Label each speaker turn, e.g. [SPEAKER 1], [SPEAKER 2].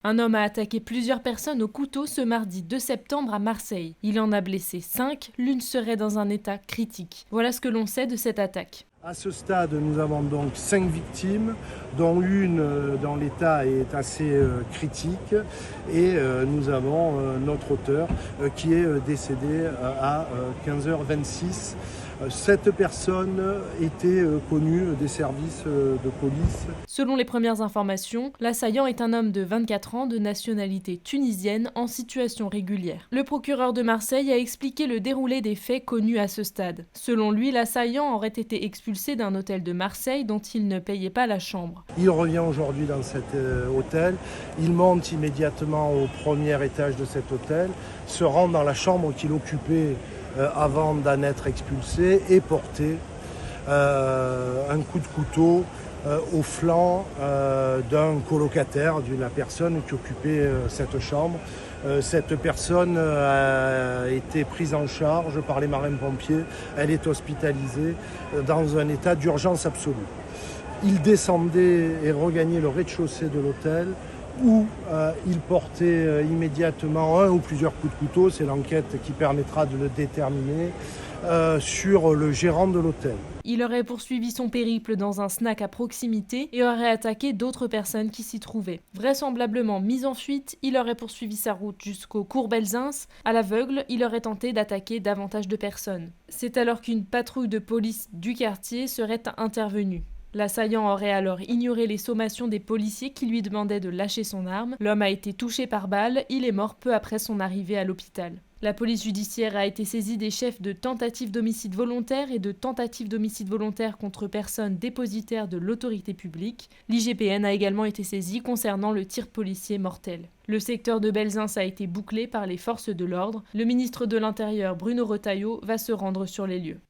[SPEAKER 1] Un homme a attaqué plusieurs personnes au couteau ce mardi 2 septembre à Marseille. Il en a blessé 5, l'une serait dans un état critique. Voilà ce que l'on sait de cette attaque.
[SPEAKER 2] À ce stade, nous avons donc 5 victimes, dont une dont l'état est assez critique, et nous avons notre auteur qui est décédé à 15h26. Cette personne était connue des services de police.
[SPEAKER 1] Selon les premières informations, l'assaillant est un homme de 24 ans de nationalité tunisienne en situation régulière. Le procureur de Marseille a expliqué le déroulé des faits connus à ce stade. Selon lui, l'assaillant aurait été expulsé d'un hôtel de Marseille dont il ne payait pas la chambre.
[SPEAKER 2] Il revient aujourd'hui dans cet hôtel, il monte immédiatement au premier étage de cet hôtel, se rend dans la chambre qu'il occupait avant d'en être expulsé et porter un coup de couteau au flanc d'un colocataire, d'une personne qui occupait cette chambre. Cette personne a été prise en charge par les marins-pompiers. Elle est hospitalisée dans un état d'urgence absolue. Il descendait et regagnait le rez-de-chaussée de l'hôtel où il portait immédiatement un ou plusieurs coups de couteau, c'est l'enquête qui permettra de le déterminer, sur le gérant de l'hôtel.
[SPEAKER 1] Il aurait poursuivi son périple dans un snack à proximité et aurait attaqué d'autres personnes qui s'y trouvaient. Vraisemblablement mis en fuite, il aurait poursuivi sa route jusqu'au cours Belzins. À l'aveugle, il aurait tenté d'attaquer davantage de personnes. C'est alors qu'une patrouille de police du quartier serait intervenue. L'assaillant aurait alors ignoré les sommations des policiers qui lui demandaient de lâcher son arme. L'homme a été touché par balle, il est mort peu après son arrivée à l'hôpital. La police judiciaire a été saisie des chefs de tentative d'homicide volontaire et de tentative d'homicide volontaire contre personnes dépositaires de l'autorité publique. L'IGPN a également été saisie concernant le tir policier mortel. Le secteur de Belzins a été bouclé par les forces de l'ordre. Le ministre de l'Intérieur, Bruno Retailleau, va se rendre sur les lieux.